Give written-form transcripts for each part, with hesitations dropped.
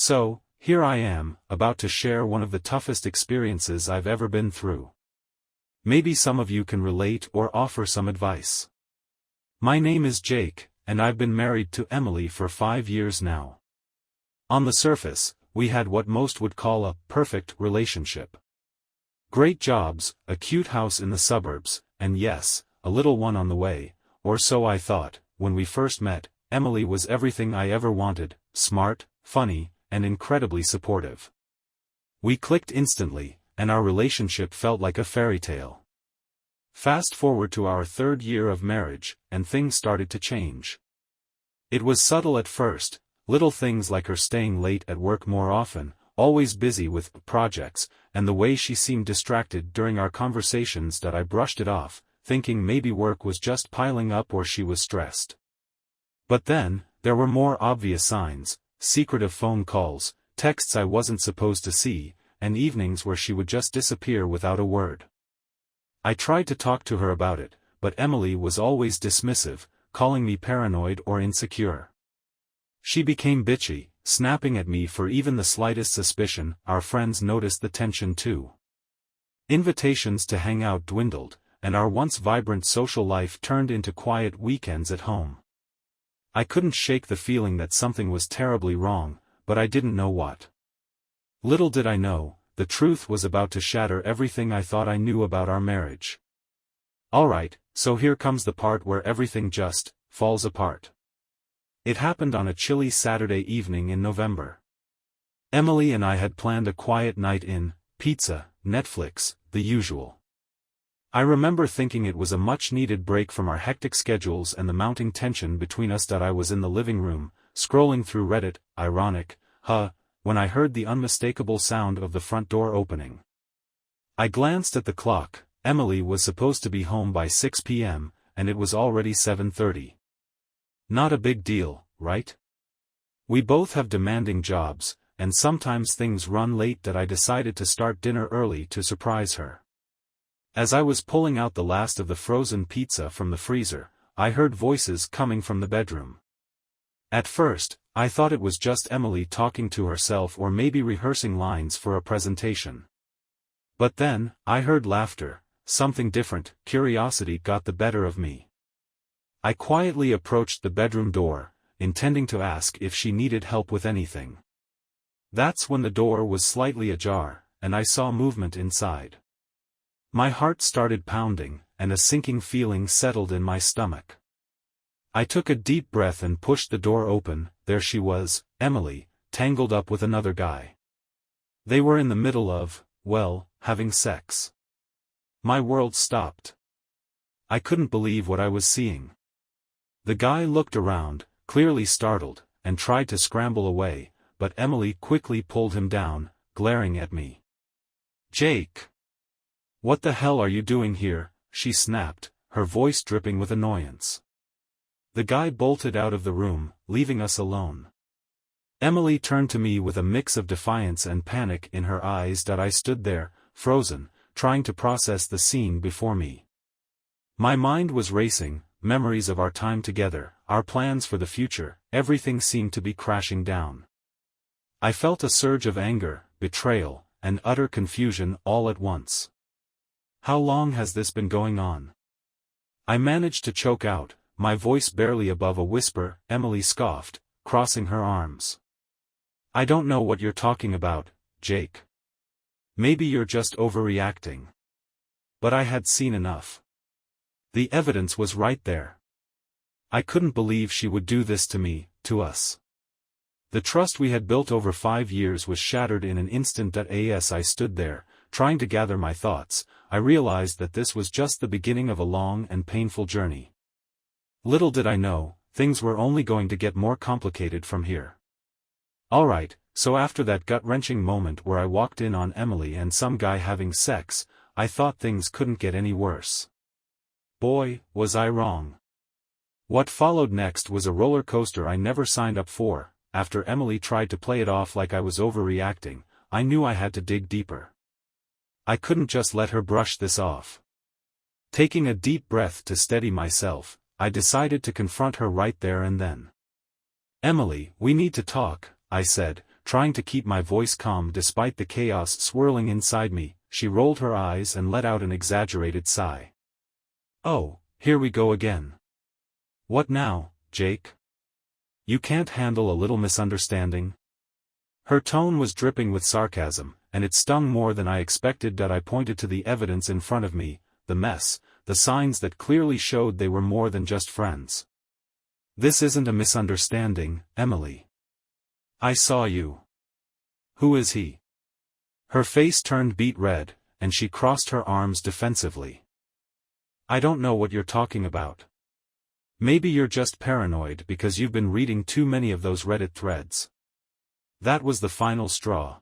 So, here I am, about to share one of the toughest experiences I've ever been through. Maybe some of you can relate or offer some advice. My name is Jake, and I've been married to Emily for 5 years now. On the surface, we had what most would call a perfect relationship. Great jobs, a cute house in the suburbs, and yes, a little one on the way, or so I thought. When we first met, Emily was everything I ever wanted: smart, funny, and incredibly supportive. We clicked instantly, and our relationship felt like a fairy tale. Fast forward to our 3rd year of marriage, and things started to change. It was subtle at first, little things like her staying late at work more often, always busy with projects, and the way she seemed distracted during our conversations that I brushed it off, thinking maybe work was just piling up or she was stressed. But then, there were more obvious signs: secretive phone calls, texts I wasn't supposed to see, and evenings where she would just disappear without a word. I tried to talk to her about it, but Emily was always dismissive, calling me paranoid or insecure. She became bitchy, snapping at me for even the slightest suspicion. Our friends noticed the tension too. Invitations to hang out dwindled, and our once vibrant social life turned into quiet weekends at home. I couldn't shake the feeling that something was terribly wrong, but I didn't know what. Little did I know, the truth was about to shatter everything I thought I knew about our marriage. Alright, so here comes the part where everything just falls apart. It happened on a chilly Saturday evening in November. Emily and I had planned a quiet night in, pizza, Netflix, the usual. I remember thinking it was a much-needed break from our hectic schedules and the mounting tension between us that I was in the living room, scrolling through Reddit, ironic, when I heard the unmistakable sound of the front door opening. I glanced at the clock. Emily was supposed to be home by 6 p.m., and it was already 7:30. Not a big deal, right? We both have demanding jobs, and sometimes things run late that I decided to start dinner early to surprise her. As I was pulling out the last of the frozen pizza from the freezer, I heard voices coming from the bedroom. At first, I thought it was just Emily talking to herself or maybe rehearsing lines for a presentation. But then, I heard laughter, something different. Curiosity got the better of me. I quietly approached the bedroom door, intending to ask if she needed help with anything. That's when the door was slightly ajar, and I saw movement inside. My heart started pounding, and a sinking feeling settled in my stomach. I took a deep breath and pushed the door open. There she was, Emily, tangled up with another guy. They were in the middle of, having sex. My world stopped. I couldn't believe what I was seeing. The guy looked around, clearly startled, and tried to scramble away, but Emily quickly pulled him down, glaring at me. "Jake! What the hell are you doing here?" she snapped, her voice dripping with annoyance. The guy bolted out of the room, leaving us alone. Emily turned to me with a mix of defiance and panic in her eyes that I stood there, frozen, trying to process the scene before me. My mind was racing. Memories of our time together, our plans for the future, everything seemed to be crashing down. I felt a surge of anger, betrayal, and utter confusion all at once. How long has this been going on? I managed to choke out, my voice barely above a whisper. Emily scoffed, crossing her arms. "I don't know what you're talking about, Jake. Maybe you're just overreacting." But I had seen enough. The evidence was right there. I couldn't believe she would do this to me, to us. The trust we had built over 5 years was shattered in an instant. As I stood there, trying to gather my thoughts, I realized that this was just the beginning of a long and painful journey. Little did I know, things were only going to get more complicated from here. Alright, so after that gut-wrenching moment where I walked in on Emily and some guy having sex, I thought things couldn't get any worse. Boy, was I wrong. What followed next was a roller coaster I never signed up for. After Emily tried to play it off like I was overreacting, I knew I had to dig deeper. I couldn't just let her brush this off. Taking a deep breath to steady myself, I decided to confront her right there and then. "Emily, we need to talk," I said, trying to keep my voice calm despite the chaos swirling inside me. She rolled her eyes and let out an exaggerated sigh. "Oh, here we go again. What now, Jake? You can't handle a little misunderstanding?" Her tone was dripping with sarcasm, and it stung more than I expected. I pointed to the evidence in front of me, the mess, the signs that clearly showed they were more than just friends. "This isn't a misunderstanding, Emily. I saw you." "Who is he?" Her face turned beet red, and she crossed her arms defensively. "I don't know what you're talking about. Maybe you're just paranoid because you've been reading too many of those Reddit threads." That was the final straw.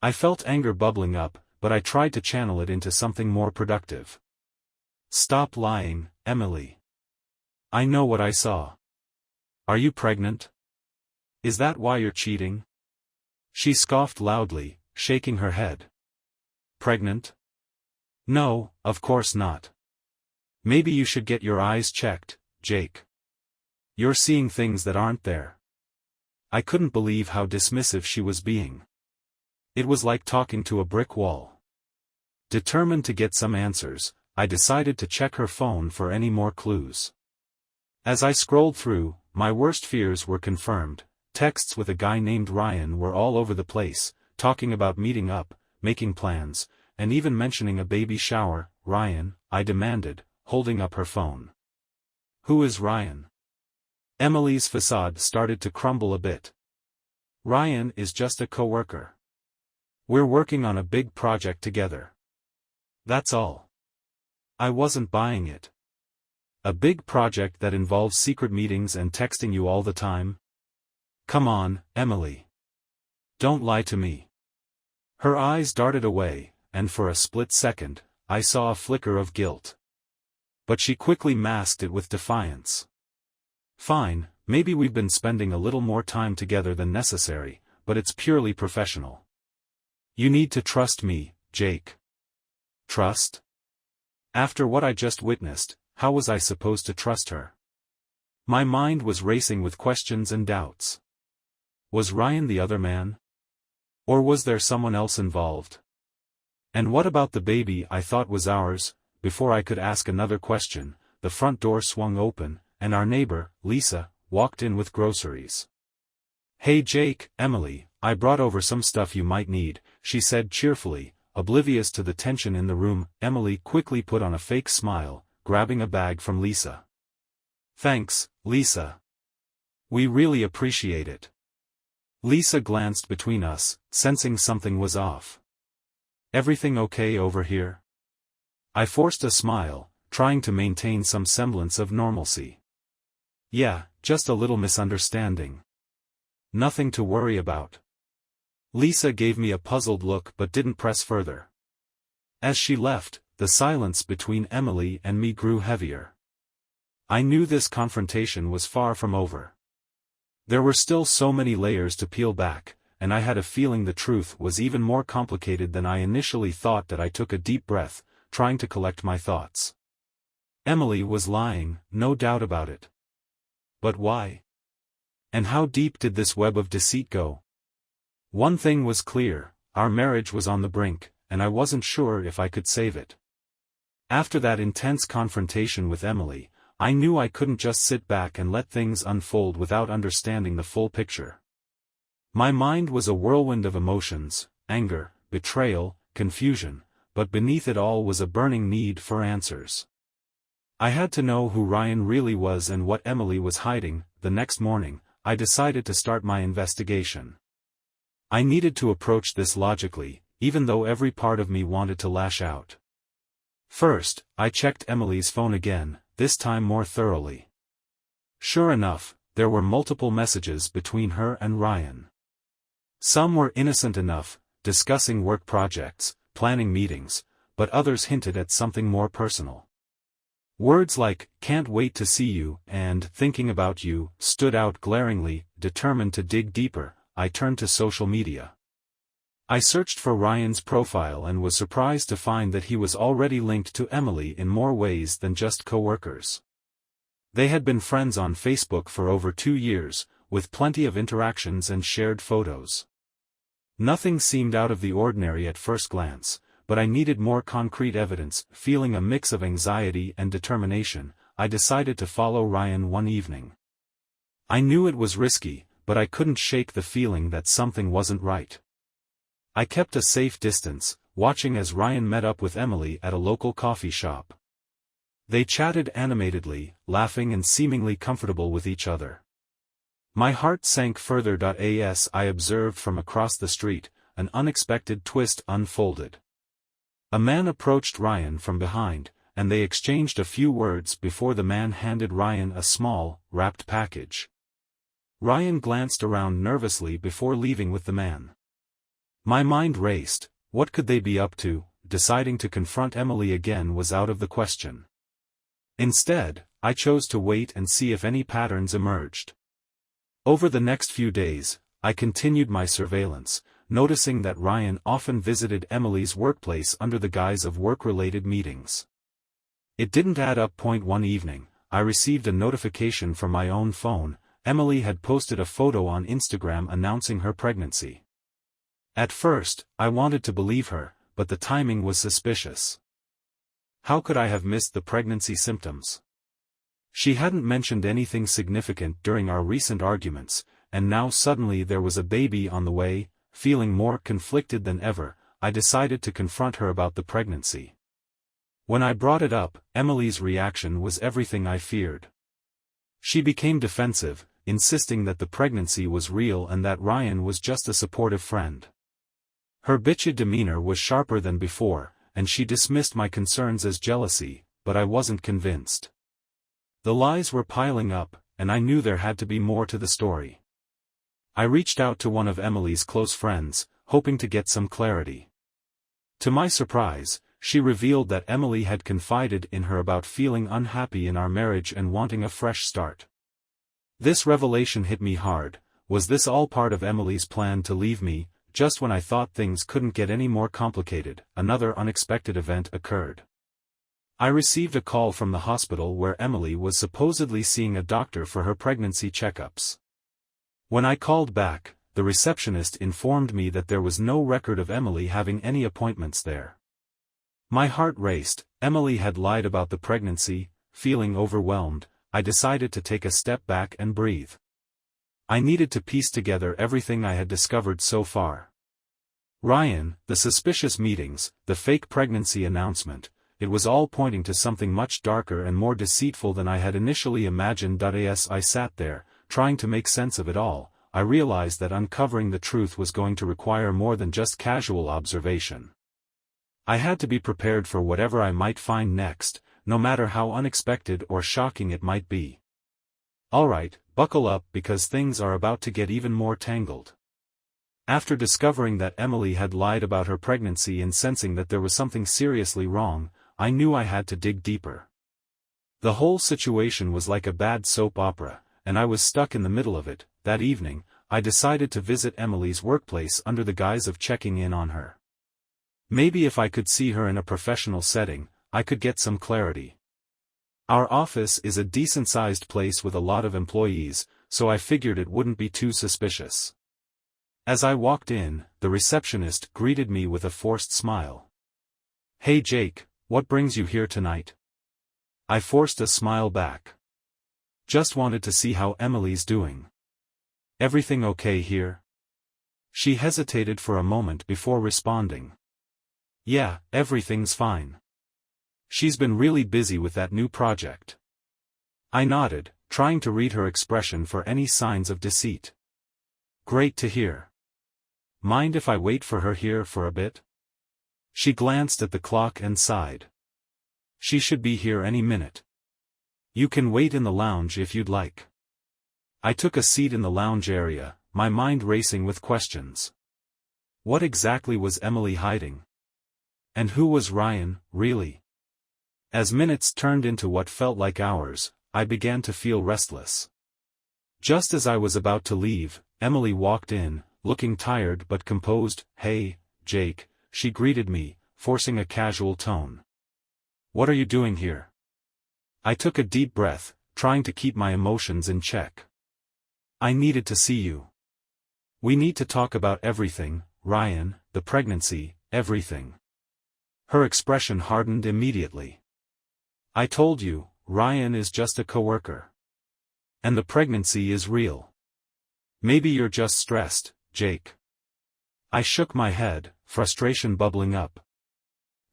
I felt anger bubbling up, but I tried to channel it into something more productive. "Stop lying, Emily. I know what I saw. Are you pregnant? Is that why you're cheating?" She scoffed loudly, shaking her head. "Pregnant? No, of course not. Maybe you should get your eyes checked, Jake. You're seeing things that aren't there." I couldn't believe how dismissive she was being. It was like talking to a brick wall. Determined to get some answers, I decided to check her phone for any more clues. As I scrolled through, my worst fears were confirmed. Texts with a guy named Ryan were all over the place, talking about meeting up, making plans, and even mentioning a baby shower. "Ryan," I demanded, holding up her phone. "Who is Ryan?" Emily's facade started to crumble a bit. "Ryan is just a coworker. We're working on a big project together. That's all." I wasn't buying it. A big project that involves secret meetings and texting you all the time? Come on, Emily. Don't lie to me. Her eyes darted away, and for a split second, I saw a flicker of guilt. But she quickly masked it with defiance. "Fine, maybe we've been spending a little more time together than necessary, but it's purely professional. You need to trust me, Jake." Trust? After what I just witnessed, how was I supposed to trust her? My mind was racing with questions and doubts. Was Ryan the other man? Or was there someone else involved? And what about the baby I thought was ours? Before I could ask another question, the front door swung open, and our neighbor, Lisa, walked in with groceries. "Hey Jake, Emily, I brought over some stuff you might need," she said cheerfully, oblivious to the tension in the room. Emily quickly put on a fake smile, grabbing a bag from Lisa. "Thanks, Lisa. We really appreciate it." Lisa glanced between us, sensing something was off. "Everything okay over here?" I forced a smile, trying to maintain some semblance of normalcy. "Yeah, just a little misunderstanding. Nothing to worry about." Lisa gave me a puzzled look but didn't press further. As she left, the silence between Emily and me grew heavier. I knew this confrontation was far from over. There were still so many layers to peel back, and I had a feeling the truth was even more complicated than I initially thought. That I took a deep breath, trying to collect my thoughts. Emily was lying, no doubt about it. But why? And how deep did this web of deceit go? One thing was clear, our marriage was on the brink, and I wasn't sure if I could save it. After that intense confrontation with Emily, I knew I couldn't just sit back and let things unfold without understanding the full picture. My mind was a whirlwind of emotions, anger, betrayal, confusion, but beneath it all was a burning need for answers. I had to know who Ryan really was and what Emily was hiding. The next morning, I decided to start my investigation. I needed to approach this logically, even though every part of me wanted to lash out. First, I checked Emily's phone again, this time more thoroughly. Sure enough, there were multiple messages between her and Ryan. Some were innocent enough, discussing work projects, planning meetings, but others hinted at something more personal. Words like, "can't wait to see you," and "thinking about you," stood out glaringly. Determined to dig deeper, I turned to social media. I searched for Ryan's profile and was surprised to find that he was already linked to Emily in more ways than just co-workers. They had been friends on Facebook for over 2 years, with plenty of interactions and shared photos. Nothing seemed out of the ordinary at first glance, but I needed more concrete evidence. Feeling a mix of anxiety and determination, I decided to follow Ryan one evening. I knew it was risky, but I couldn't shake the feeling that something wasn't right. I kept a safe distance, watching as Ryan met up with Emily at a local coffee shop. They chatted animatedly, laughing and seemingly comfortable with each other. My heart sank further. As I observed from across the street, an unexpected twist unfolded. A man approached Ryan from behind, and they exchanged a few words before the man handed Ryan a small, wrapped package. Ryan glanced around nervously before leaving with the man. My mind raced. What could they be up to? Deciding to confront Emily again was out of the question. Instead, I chose to wait and see if any patterns emerged. Over the next few days, I continued my surveillance, noticing that Ryan often visited Emily's workplace under the guise of work-related meetings. It didn't add up. One evening, I received a notification from my own phone. Emily had posted a photo on Instagram announcing her pregnancy. At first, I wanted to believe her, but the timing was suspicious. How could I have missed the pregnancy symptoms? She hadn't mentioned anything significant during our recent arguments, and now suddenly there was a baby on the way. Feeling more conflicted than ever, I decided to confront her about the pregnancy. When I brought it up, Emily's reaction was everything I feared. She became defensive, insisting that the pregnancy was real and that Ryan was just a supportive friend. Her bitchy demeanor was sharper than before, and she dismissed my concerns as jealousy, but I wasn't convinced. The lies were piling up, and I knew there had to be more to the story. I reached out to one of Emily's close friends, hoping to get some clarity. To my surprise, she revealed that Emily had confided in her about feeling unhappy in our marriage and wanting a fresh start. This revelation hit me hard. Was this all part of Emily's plan to leave me? Just when I thought things couldn't get any more complicated, another unexpected event occurred. I received a call from the hospital where Emily was supposedly seeing a doctor for her pregnancy checkups. When I called back, the receptionist informed me that there was no record of Emily having any appointments there. My heart raced. Emily had lied about the pregnancy. Feeling overwhelmed, I decided to take a step back and breathe. I needed to piece together everything I had discovered so far. Ryan, the suspicious meetings, the fake pregnancy announcement, it was all pointing to something much darker and more deceitful than I had initially imagined. As I sat there, trying to make sense of it all, I realized that uncovering the truth was going to require more than just casual observation. I had to be prepared for whatever I might find next, no matter how unexpected or shocking it might be. Alright, buckle up because things are about to get even more tangled. After discovering that Emily had lied about her pregnancy and sensing that there was something seriously wrong, I knew I had to dig deeper. The whole situation was like a bad soap opera, and I was stuck in the middle of it. That evening, I decided to visit Emily's workplace under the guise of checking in on her. Maybe if I could see her in a professional setting, I could get some clarity. Our office is a decent-sized place with a lot of employees, so I figured it wouldn't be too suspicious. As I walked in, the receptionist greeted me with a forced smile. "Hey Jake, what brings you here tonight?" I forced a smile back. "Just wanted to see how Emily's doing." "Everything okay here?" She hesitated for a moment before responding. "Yeah, everything's fine. She's been really busy with that new project." I nodded, trying to read her expression for any signs of deceit. "Great to hear. Mind if I wait for her here for a bit?" She glanced at the clock and sighed. "She should be here any minute. You can wait in the lounge if you'd like." I took a seat in the lounge area, my mind racing with questions. What exactly was Emily hiding? And who was Ryan, really? As minutes turned into what felt like hours, I began to feel restless. Just as I was about to leave, Emily walked in, looking tired but composed. "Hey, Jake," she greeted me, forcing a casual tone. "What are you doing here?" I took a deep breath, trying to keep my emotions in check. I needed to see you. We need to talk about everything, Ryan, the pregnancy, everything. Her expression hardened immediately. I told you, Ryan is just a coworker. And the pregnancy is real. Maybe you're just stressed, Jake. I shook my head, frustration bubbling up.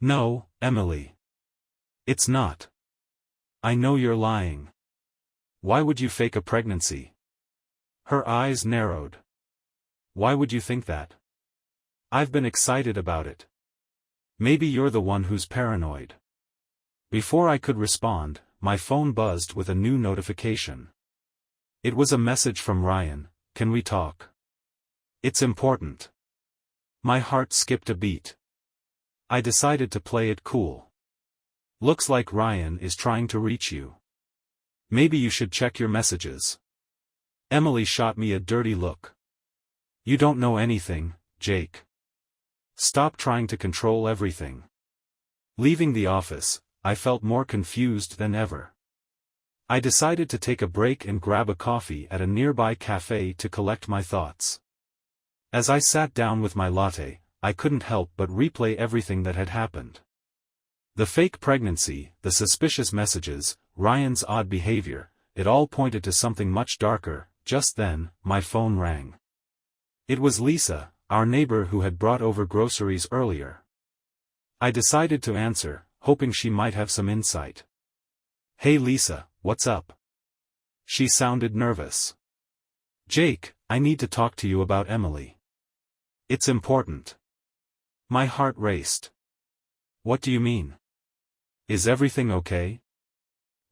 No, Emily. It's not. I know you're lying. Why would you fake a pregnancy? Her eyes narrowed. Why would you think that? I've been excited about it. Maybe you're the one who's paranoid. Before I could respond, my phone buzzed with a new notification. It was a message from Ryan. Can we talk? It's important. My heart skipped a beat. I decided to play it cool. Looks like Ryan is trying to reach you. Maybe you should check your messages. Emily shot me a dirty look. You don't know anything, Jake. Stop trying to control everything. Leaving the office, I felt more confused than ever. I decided to take a break and grab a coffee at a nearby cafe to collect my thoughts. As I sat down with my latte, I couldn't help but replay everything that had happened. The fake pregnancy, the suspicious messages, Ryan's odd behavior, it all pointed to something much darker. Just then, my phone rang. It was Lisa, our neighbor who had brought over groceries earlier. I decided to answer, hoping she might have some insight. Hey Lisa, what's up? She sounded nervous. Jake, I need to talk to you about Emily. It's important. My heart raced. What do you mean? Is everything okay?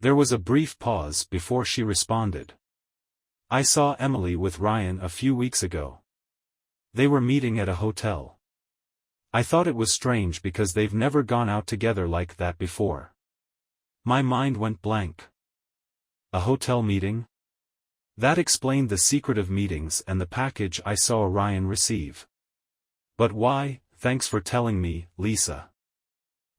There was a brief pause before she responded. I saw Emily with Ryan a few weeks ago. They were meeting at a hotel. I thought it was strange because they've never gone out together like that before. My mind went blank. A hotel meeting? That explained the secretive meetings and the package I saw Ryan receive. But why? Thanks for telling me, Lisa.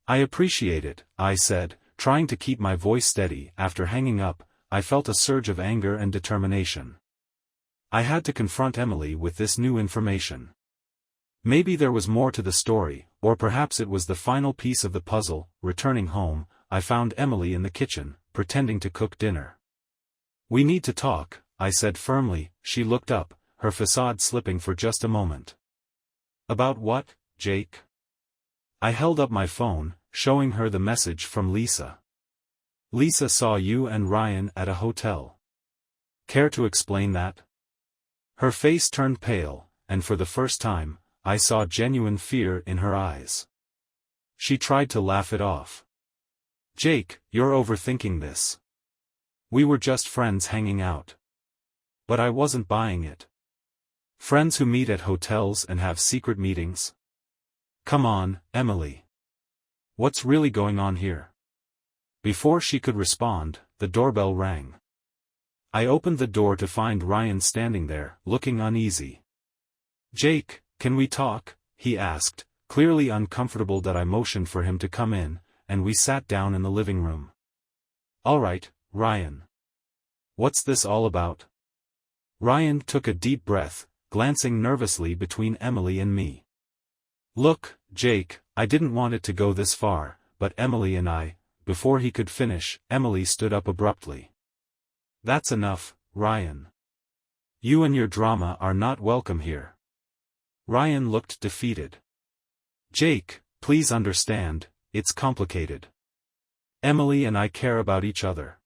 I appreciate it, I said, trying to keep my voice steady. After hanging up, I felt a surge of anger and determination. I had to confront Emily with this new information. Maybe there was more to the story, or perhaps it was the final piece of the puzzle. Returning home, I found Emily in the kitchen, pretending to cook dinner. We need to talk, I said firmly. She looked up, her facade slipping for just a moment. About what, Jake? I held up my phone, showing her the message from Lisa. Lisa saw you and Ryan at a hotel. Care to explain that? Her face turned pale, and for the first time, I saw genuine fear in her eyes. She tried to laugh it off. Jake, you're overthinking this. We were just friends hanging out. But I wasn't buying it. Friends who meet at hotels and have secret meetings? Come on, Emily. What's really going on here? Before she could respond, the doorbell rang. I opened the door to find Ryan standing there, looking uneasy. Jake, can we talk? He asked, clearly uncomfortable that I motioned for him to come in, and we sat down in the living room. All right, Ryan. What's this all about? Ryan took a deep breath, glancing nervously between Emily and me. Look, Jake, I didn't want it to go this far, but Emily and I. Before he could finish, Emily stood up abruptly. That's enough, Ryan. You and your drama are not welcome here. Ryan looked defeated. Jake, please understand, it's complicated. Emily and I care about each other.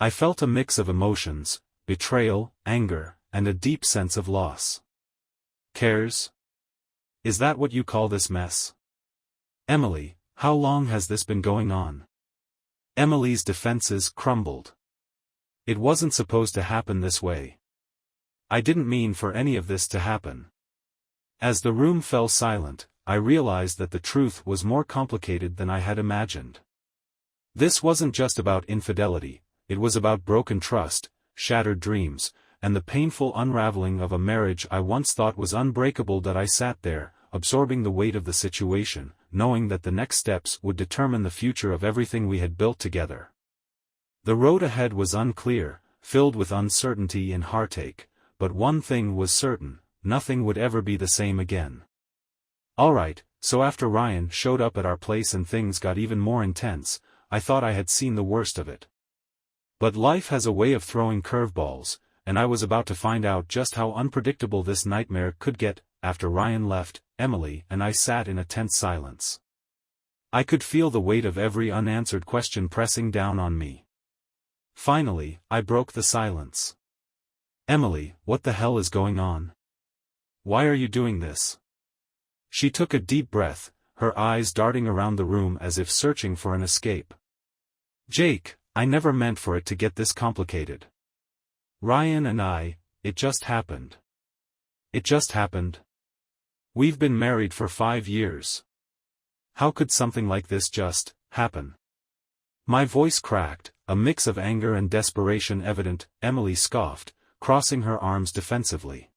I felt a mix of emotions, betrayal, anger, and a deep sense of loss. Cares? Is that what you call this mess? Emily, how long has this been going on? Emily's defenses crumbled. It wasn't supposed to happen this way. I didn't mean for any of this to happen. As the room fell silent, I realized that the truth was more complicated than I had imagined. This wasn't just about infidelity, it was about broken trust, shattered dreams, and the painful unraveling of a marriage I once thought was unbreakable. That I sat there, absorbing the weight of the situation, knowing that the next steps would determine the future of everything we had built together. The road ahead was unclear, filled with uncertainty and heartache, but one thing was certain: nothing would ever be the same again. Alright, so after Ryan showed up at our place and things got even more intense, I thought I had seen the worst of it. But life has a way of throwing curveballs, and I was about to find out just how unpredictable this nightmare could get. After Ryan left, Emily and I sat in a tense silence. I could feel the weight of every unanswered question pressing down on me. Finally, I broke the silence. "Emily, what the hell is going on? Why are you doing this?" She took a deep breath, her eyes darting around the room as if searching for an escape. "Jake, I never meant for it to get this complicated. Ryan and it just happened. It just happened. We've been married for 5 years. How could something like this just happen?" My voice cracked, a mix of anger and desperation evident. Emily scoffed, crossing her arms defensively.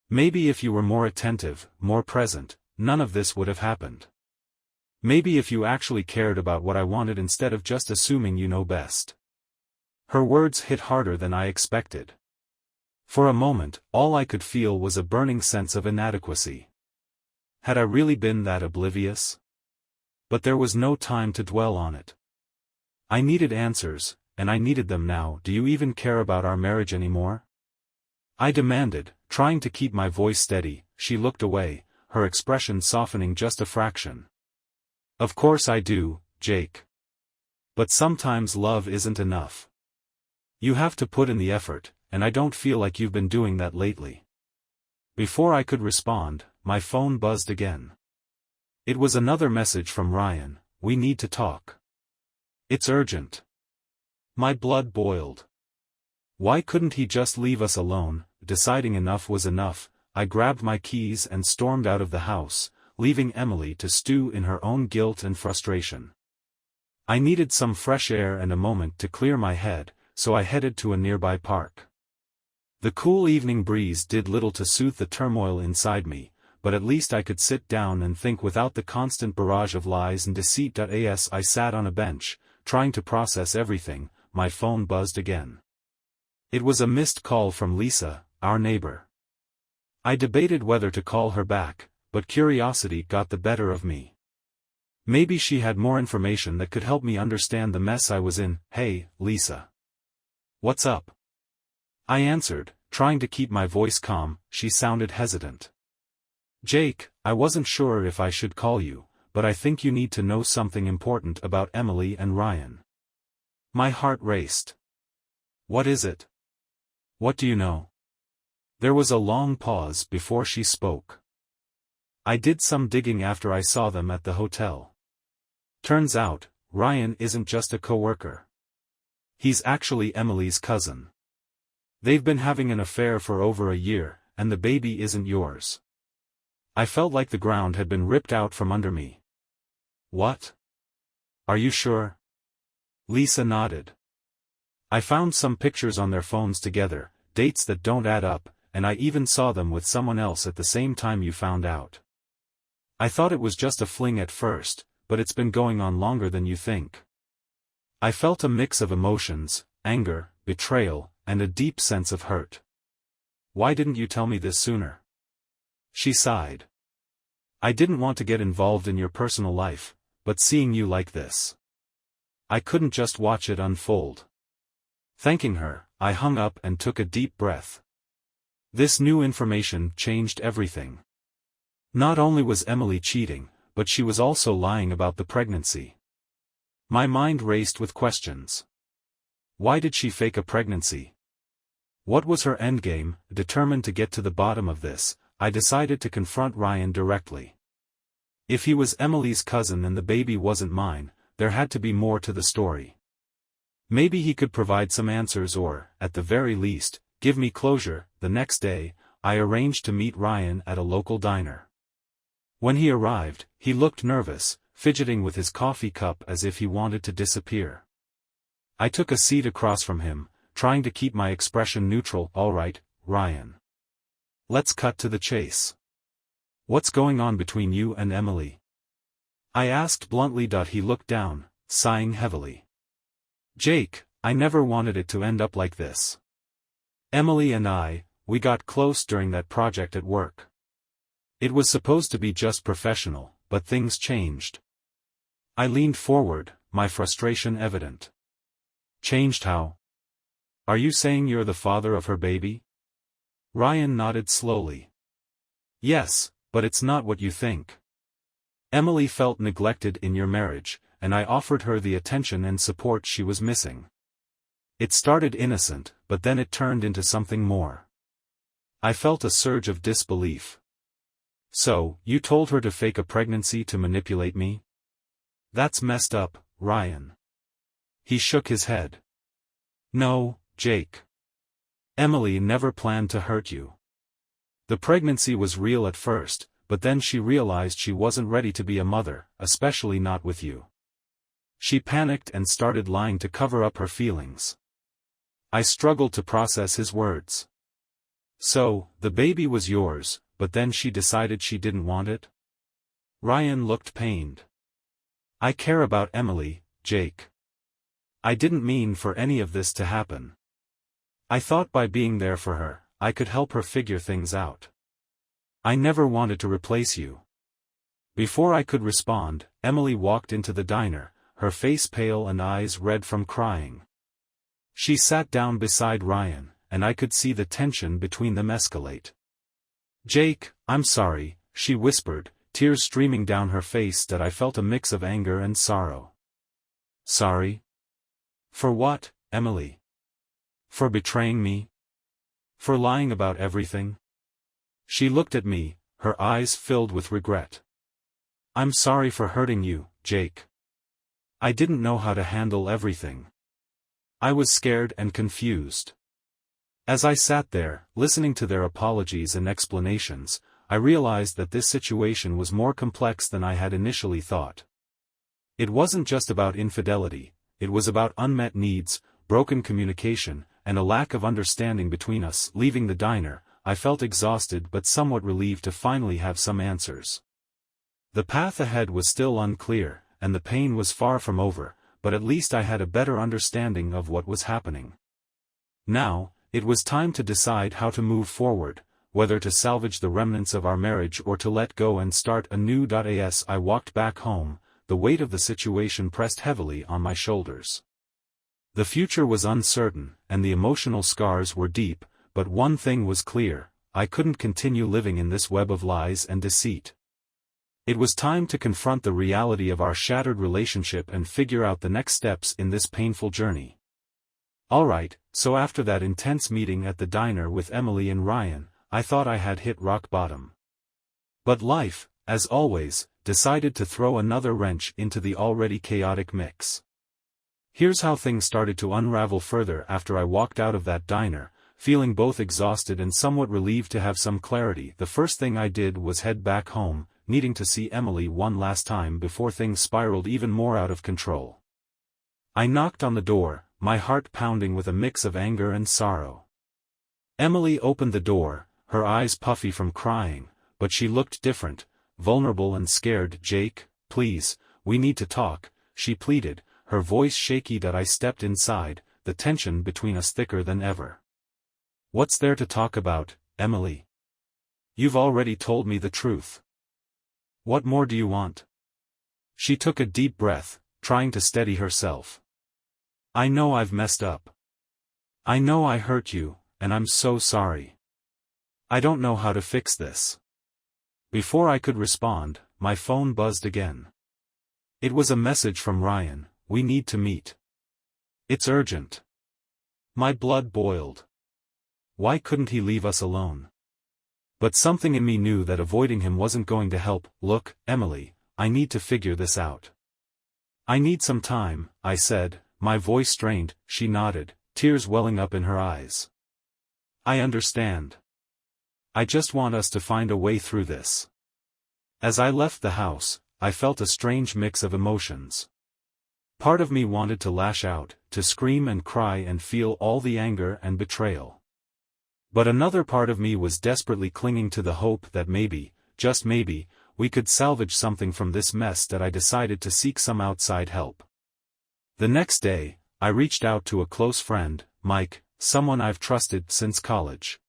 "Maybe if you were more attentive, more present, none of this would have happened. Maybe if you actually cared about what I wanted instead of just assuming you know best." Her words hit harder than I expected. For a moment, all I could feel was a burning sense of inadequacy. Had I really been that oblivious? But there was no time to dwell on it. I needed answers, and I needed them now. "Do you even care about our marriage anymore?" I demanded, trying to keep my voice steady. She looked away, her expression softening just a fraction. "Of course I do, Jake. But sometimes love isn't enough. You have to put in the effort, and I don't feel like you've been doing that lately." Before I could respond, my phone buzzed again. It was another message from Ryan: "We need to talk. It's urgent." My blood boiled. Why couldn't he just leave us alone? Deciding enough was enough, I grabbed my keys and stormed out of the house, leaving Emily to stew in her own guilt and frustration. I needed some fresh air and a moment to clear my head, so I headed to a nearby park. The cool evening breeze did little to soothe the turmoil inside me, but at least I could sit down and think without the constant barrage of lies and deceit. As I sat on a bench, trying to process everything, my phone buzzed again. It was a missed call from Lisa, our neighbor. I debated whether to call her back, but curiosity got the better of me. Maybe she had more information that could help me understand the mess I was in. "Hey, Lisa. What's up?" I answered, trying to keep my voice calm. She sounded hesitant. "Jake, I wasn't sure if I should call you, but I think you need to know something important about Emily and Ryan." My heart raced. "What is it? What do you know?" There was a long pause before she spoke. "I did some digging after I saw them at the hotel. Turns out, Ryan isn't just a coworker. He's actually Emily's cousin. They've been having an affair for over a year, and the baby isn't yours." I felt like the ground had been ripped out from under me. "What? Are you sure?" Lisa nodded. "I found some pictures on their phones together, dates that don't add up, and I even saw them with someone else at the same time you found out. I thought it was just a fling at first, but it's been going on longer than you think." I felt a mix of emotions: anger, betrayal, and a deep sense of hurt. "Why didn't you tell me this sooner?" She sighed. "I didn't want to get involved in your personal life, but seeing you like this, I couldn't just watch it unfold." Thanking her, I hung up and took a deep breath. This new information changed everything. Not only was Emily cheating, but she was also lying about the pregnancy. My mind raced with questions. Why did she fake a pregnancy? What was her endgame? Determined to get to the bottom of this, I decided to confront Ryan directly. If he was Emily's cousin and the baby wasn't mine, there had to be more to the story. Maybe he could provide some answers or, at the very least, give me closure. The next day, I arranged to meet Ryan at a local diner. When he arrived, he looked nervous, fidgeting with his coffee cup as if he wanted to disappear. I took a seat across from him, trying to keep my expression neutral. "All right, Ryan. Let's cut to the chase. What's going on between you and Emily?" I asked bluntly. He looked down, sighing heavily. "Jake, I never wanted it to end up like this. Emily and we got close during that project at work. It was supposed to be just professional, but things changed. I leaned forward, my frustration evident. Changed how? Are you saying you're the father of her baby? Ryan nodded slowly. Yes, but it's not what you think. Emily felt neglected in your marriage, and I offered her the attention and support she was missing. It started innocent, but then it turned into something more. I felt a surge of disbelief. So, you told her to fake a pregnancy to manipulate me? That's messed up, Ryan. He shook his head. No, Jake. Emily never planned to hurt you. The pregnancy was real at first, but then she realized she wasn't ready to be a mother, especially not with you. She panicked and started lying to cover up her feelings. I struggled to process his words. So, the baby was yours, but then she decided she didn't want it? Ryan looked pained. I care about Emily, Jake. I didn't mean for any of this to happen. I thought by being there for her, I could help her figure things out. I never wanted to replace you. Before I could respond, Emily walked into the diner, her face pale and eyes red from crying. She sat down beside Ryan, and I could see the tension between them escalate. Jake, I'm sorry, she whispered, tears streaming down her face that I felt a mix of anger and sorrow. Sorry? For what, Emily? For betraying me? For lying about everything? She looked at me, her eyes filled with regret. I'm sorry for hurting you, Jake. I didn't know how to handle everything. I was scared and confused. As I sat there, listening to their apologies and explanations, I realized that this situation was more complex than I had initially thought. It wasn't just about infidelity, it was about unmet needs, broken communication, and a lack of understanding between us. Leaving the diner, I felt exhausted but somewhat relieved to finally have some answers. The path ahead was still unclear, and the pain was far from over, but at least I had a better understanding of what was happening. Now, it was time to decide how to move forward, whether to salvage the remnants of our marriage or to let go and start anew. As I walked back home, the weight of the situation pressed heavily on my shoulders. The future was uncertain, and the emotional scars were deep, but one thing was clear: I couldn't continue living in this web of lies and deceit. It was time to confront the reality of our shattered relationship and figure out the next steps in this painful journey. Alright, so after that intense meeting at the diner with Emily and Ryan, I thought I had hit rock bottom. But life, as always, decided to throw another wrench into the already chaotic mix. Here's how things started to unravel further after I walked out of that diner, feeling both exhausted and somewhat relieved to have some clarity. The first thing I did was head back home, needing to see Emily one last time before things spiraled even more out of control. I knocked on the door, my heart pounding with a mix of anger and sorrow. Emily opened the door, her eyes puffy from crying, but she looked different, vulnerable and scared. Jake, please, we need to talk, she pleaded, her voice shaky. I stepped inside, the tension between us thicker than ever. What's there to talk about, Emily? You've already told me the truth. What more do you want? She took a deep breath, trying to steady herself. I know I've messed up. I know I hurt you, and I'm so sorry. I don't know how to fix this. Before I could respond, my phone buzzed again. It was a message from Ryan: we need to meet. It's urgent. My blood boiled. Why couldn't he leave us alone? But something in me knew that avoiding him wasn't going to help. Look, Emily, I need to figure this out. I need some time, I said, my voice strained. She nodded, tears welling up in her eyes. I understand. I just want us to find a way through this. As I left the house, I felt a strange mix of emotions. Part of me wanted to lash out, to scream and cry and feel all the anger and betrayal. But another part of me was desperately clinging to the hope that maybe, just maybe, we could salvage something from this mess. That I decided to seek some outside help. The next day, I reached out to a close friend, Mike, someone I've trusted since college.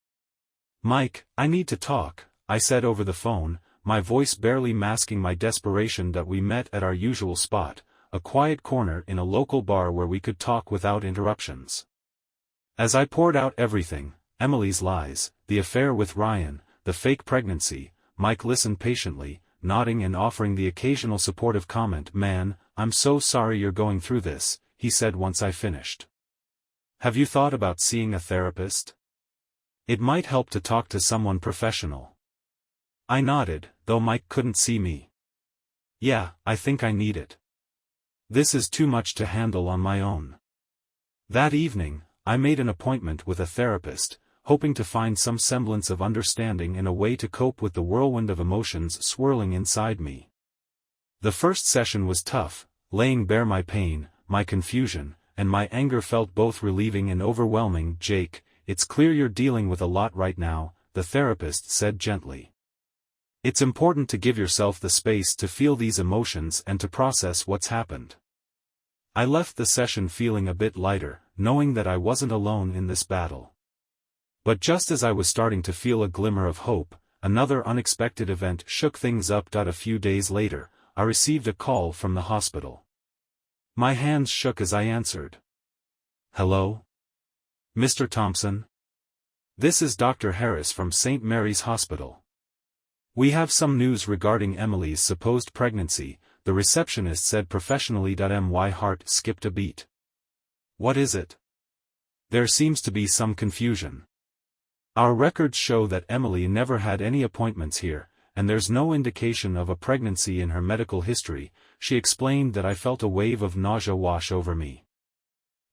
"Mike, I need to talk," I said over the phone, my voice barely masking my desperation that we met at our usual spot, a quiet corner in a local bar where we could talk without interruptions. As I poured out everything, Emily's lies, the affair with Ryan, the fake pregnancy, Mike listened patiently, nodding and offering the occasional supportive comment. "Man, I'm so sorry you're going through this," he said once I finished. "Have you thought about seeing a therapist? It might help to talk to someone professional." I nodded, though Mike couldn't see me. "Yeah, I think I need it. This is too much to handle on my own." That evening, I made an appointment with a therapist, hoping to find some semblance of understanding and a way to cope with the whirlwind of emotions swirling inside me. The first session was tough, laying bare my pain, my confusion, and my anger felt both relieving and overwhelming. "Jake, it's clear you're dealing with a lot right now," the therapist said gently. "It's important to give yourself the space to feel these emotions and to process what's happened." I left the session feeling a bit lighter, knowing that I wasn't alone in this battle. But just as I was starting to feel a glimmer of hope, another unexpected event shook things up. A few days later, I received a call from the hospital. My hands shook as I answered. "Hello? Mr. Thompson? This is Dr. Harris from St. Mary's Hospital. We have some news regarding Emily's supposed pregnancy," the receptionist said professionally. My heart skipped a beat. "What is it?" "There seems to be some confusion. Our records show that Emily never had any appointments here, and there's no indication of a pregnancy in her medical history," she explained. That I felt a wave of nausea wash over me.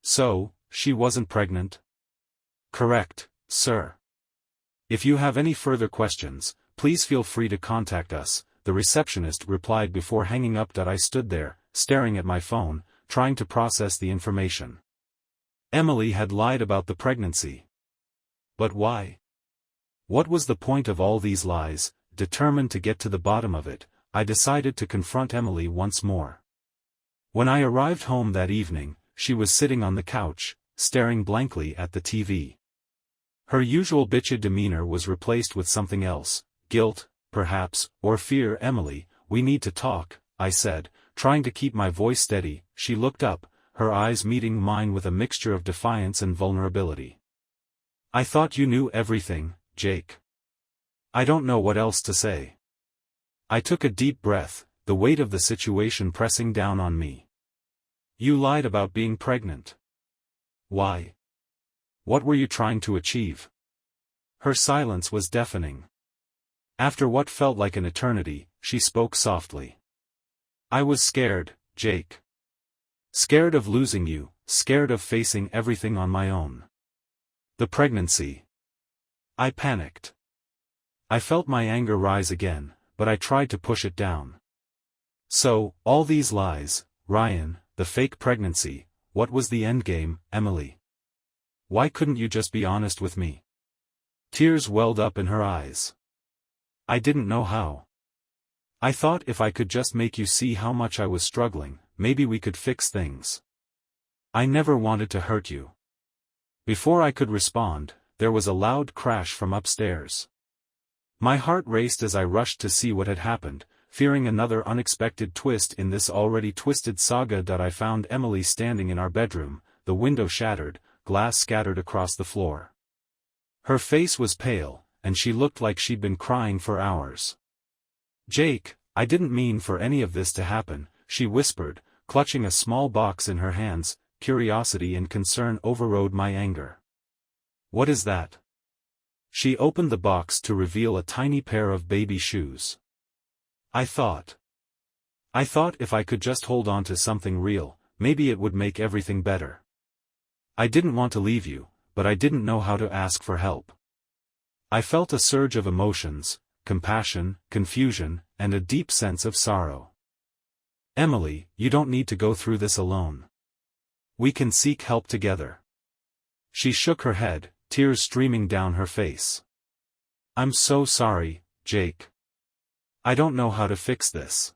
"So, she wasn't pregnant?" "Correct, sir. If you have any further questions, please feel free to contact us," the receptionist replied before hanging up. I stood there, staring at my phone, trying to process the information. Emily had lied about the pregnancy. But why? What was the point of all these lies? Determined to get to the bottom of it, I decided to confront Emily once more. When I arrived home that evening, she was sitting on the couch, staring blankly at the TV. Her usual bitchy demeanor was replaced with something else, guilt, perhaps, or fear. "Emily, we need to talk," I said, trying to keep my voice steady. She looked up, her eyes meeting mine with a mixture of defiance and vulnerability. "I thought you knew everything, Jake. I don't know what else to say." I took a deep breath, the weight of the situation pressing down on me. "You lied about being pregnant. Why? What were you trying to achieve?" Her silence was deafening. After what felt like an eternity, she spoke softly. "I was scared, Jake. Scared of losing you, scared of facing everything on my own. The pregnancy. I panicked. I felt my anger rise again, but I tried to push it down. So, all these lies, Ryan, the fake pregnancy, what was the endgame, Emily? Why couldn't you just be honest with me?" Tears welled up in her eyes. "I didn't know how. I thought if I could just make you see how much I was struggling, maybe we could fix things. I never wanted to hurt you." Before I could respond, there was a loud crash from upstairs. My heart raced as I rushed to see what had happened, fearing another unexpected twist in this already twisted saga. I found Emily standing in our bedroom, the window shattered, glass scattered across the floor. Her face was pale, and she looked like she'd been crying for hours. "Jake, I didn't mean for any of this to happen," she whispered, clutching a small box in her hands. Curiosity and concern overrode my anger. "What is that?" She opened the box to reveal a tiny pair of baby shoes. I thought if I could just hold on to something real, maybe it would make everything better. I didn't want to leave you, but I didn't know how to ask for help. I felt a surge of emotions, compassion, confusion, and a deep sense of sorrow. "Emily, you don't need to go through this alone. We can seek help together." She shook her head, tears streaming down her face. "I'm so sorry, Jake. I don't know how to fix this."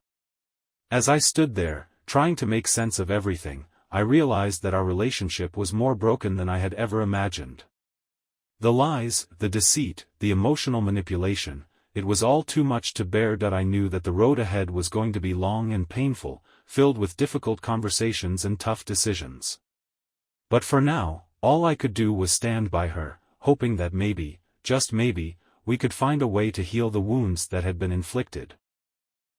As I stood there, trying to make sense of everything, I realized that our relationship was more broken than I had ever imagined. The lies, the deceit, the emotional manipulation, it was all too much to bear. I knew that the road ahead was going to be long and painful, filled with difficult conversations and tough decisions. But for now, all I could do was stand by her, hoping that maybe, just maybe, we could find a way to heal the wounds that had been inflicted.